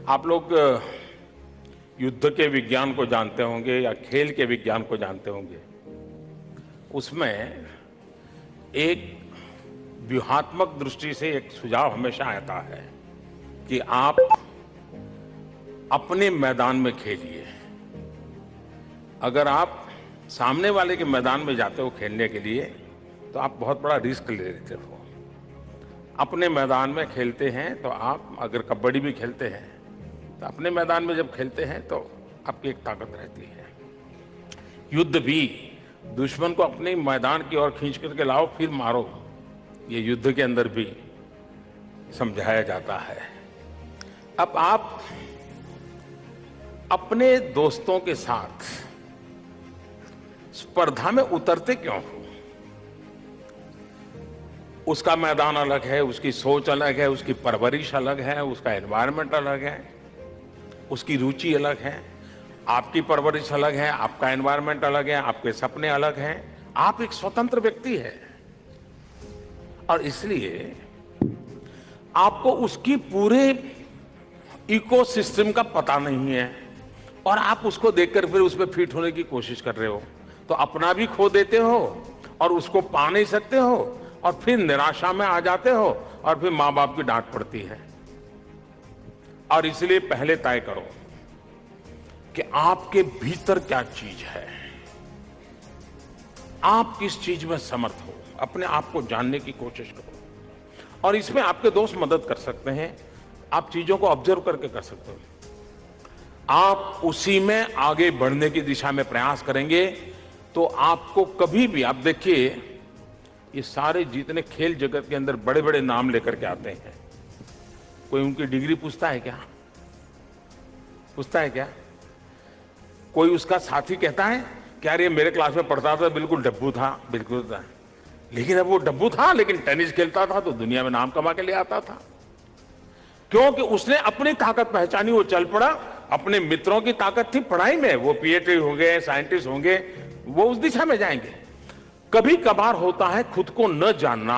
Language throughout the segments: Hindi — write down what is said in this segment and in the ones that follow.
आप लोग युद्ध के विज्ञान को जानते होंगे या खेल के विज्ञान को जानते होंगे। उसमें एक व्यूहात्मक दृष्टि से एक सुझाव हमेशा आता है कि आप अपने मैदान में खेलिए। अगर आप सामने वाले के मैदान में जाते हो खेलने के लिए तो आप बहुत बड़ा रिस्क ले लेते हो। अपने मैदान में खेलते हैं तो आप अगर कबड्डी भी खेलते हैं तो अपने मैदान में जब खेलते हैं तो आपकी एक ताकत रहती है। युद्ध भी दुश्मन को अपने मैदान की ओर खींच करके लाओ फिर मारो, ये युद्ध के अंदर भी समझाया जाता है। अब आप अपने दोस्तों के साथ स्पर्धा में उतरते क्यों हो? उसका मैदान अलग है, उसकी सोच अलग है, उसकी परवरिश अलग है, उसका एनवायरनमेंट अलग है, उसकी रुचि अलग है। आपकी परवरिश अलग है, आपका एनवायरनमेंट अलग है, आपके सपने अलग हैं। आप एक स्वतंत्र व्यक्ति है और इसलिए आपको उसकी पूरे इकोसिस्टम का पता नहीं है और आप उसको देखकर फिर उसमें फिट होने की कोशिश कर रहे हो, तो अपना भी खो देते हो और उसको पा नहीं सकते हो और फिर निराशा में आ जाते हो और फिर मां बाप की डांट पड़ती है। और इसलिए पहले तय करो कि आपके भीतर क्या चीज है, आप किस चीज में समर्थ हो। अपने आप को जानने की कोशिश करो और इसमें आपके दोस्त मदद कर सकते हैं। आप चीजों को ऑब्जर्व करके कर सकते हो। आप उसी में आगे बढ़ने की दिशा में प्रयास करेंगे तो आपको कभी भी, आप देखिए ये सारे जितने खेल जगत के अंदर बड़े बड़े नाम लेकर के आते हैं, कोई उनकी डिग्री पूछता है क्या? पूछता है क्या? कोई उसका साथी कहता है कि यार ये मेरे क्लास में पढ़ता था, बिल्कुल डब्बू था, बिल्कुल था। लेकिन अब वो डब्बू था लेकिन टेनिस खेलता था तो दुनिया में नाम कमा के ले आता था, क्योंकि उसने अपनी ताकत पहचानी, वो चल पड़ा। अपने मित्रों की ताकत थी पढ़ाई में, वो पीएचडी होंगे, साइंटिस्ट होंगे, वो उस दिशा में जाएंगे। कभी कभार होता है खुद को न जानना,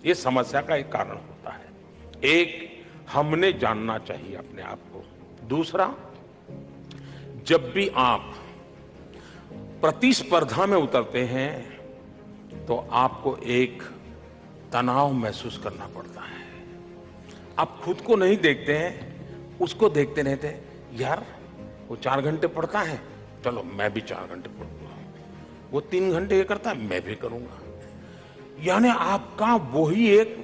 ये समस्या का एक कारण होता है। एक, हमने जानना चाहिए अपने आप को। दूसरा, जब भी आप प्रतिस्पर्धा में उतरते हैं तो आपको एक तनाव महसूस करना पड़ता है। आप खुद को नहीं देखते हैं, उसको देखते रहते हैं। यार वो 4 घंटे पढ़ता है, चलो मैं भी 4 घंटे पढ़ूंगा। वो 3 घंटे ये करता है, मैं भी करूंगा। यानी आपका वही एक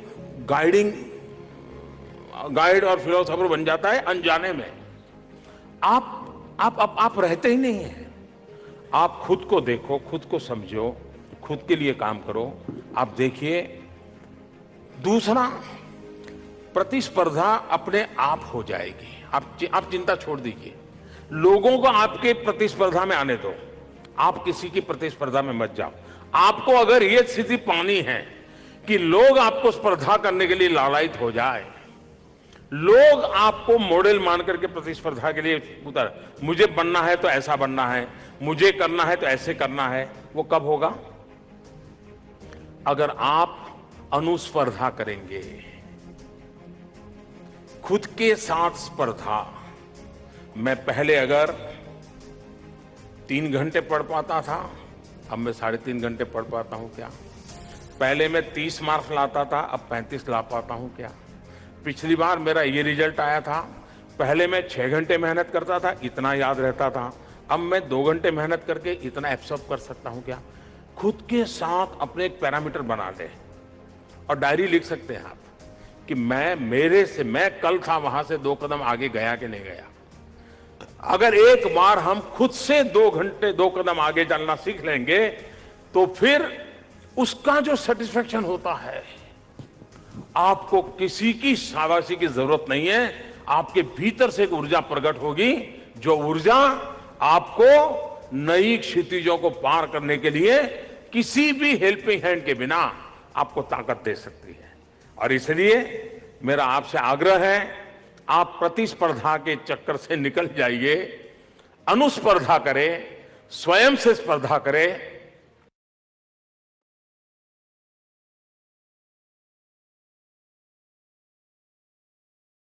गाइड और फिलोसोफर बन जाता है अनजाने में। आप रहते ही नहीं हैं। आप खुद को देखो, खुद को समझो, खुद के लिए काम करो। आप देखिए। दूसरा, प्रतिस्पर्धा अपने आप हो जाएगी। आप चिंता छोड़ दीजिए, लोगों को आपके प्रतिस्पर्धा में आने दो, आप किसी की प्रतिस्पर्धा में मत जाओ। आपको अगर यह स्थिति पानी है कि लोग आपको स्पर्धा करने के लिए लालायित हो जाए, लोग आपको मॉडल मान करके प्रतिस्पर्धा के लिए उतर, मुझे बनना है तो ऐसा बनना है, मुझे करना है तो ऐसे करना है, वो कब होगा? अगर आप अनुस्पर्धा करेंगे, खुद के साथ स्पर्धा। मैं पहले अगर 3 घंटे पढ़ पाता था, अब मैं 3.5 घंटे पढ़ पाता हूं क्या? पहले मैं 30 मार्क्स लाता था, अब 35 ला पाता हूं क्या? पिछली बार मेरा ये रिजल्ट आया था, पहले मैं 6 घंटे मेहनत करता था, इतना याद रहता था, अब मैं 2 घंटे मेहनत करके इतना एब्सॉर्ब कर सकता हूं क्या? खुद के साथ अपने एक पैरामीटर बना ले और डायरी लिख सकते हैं आप कि मैं कल था वहां से 2 कदम आगे गया कि नहीं गया। अगर एक बार हम खुद से 2 कदम आगे चलना सीख लेंगे तो फिर उसका जो सेटिस्फेक्शन होता है, आपको किसी की शाबाशी की जरूरत नहीं है। आपके भीतर से एक ऊर्जा प्रकट होगी, जो ऊर्जा आपको नई क्षितिजों को पार करने के लिए किसी भी हेल्पिंग हैंड के बिना आपको ताकत दे सकती है। और इसलिए मेरा आपसे आग्रह है, आप प्रतिस्पर्धा के चक्कर से निकल जाइए, अनुस्पर्धा करें, स्वयं से स्पर्धा करें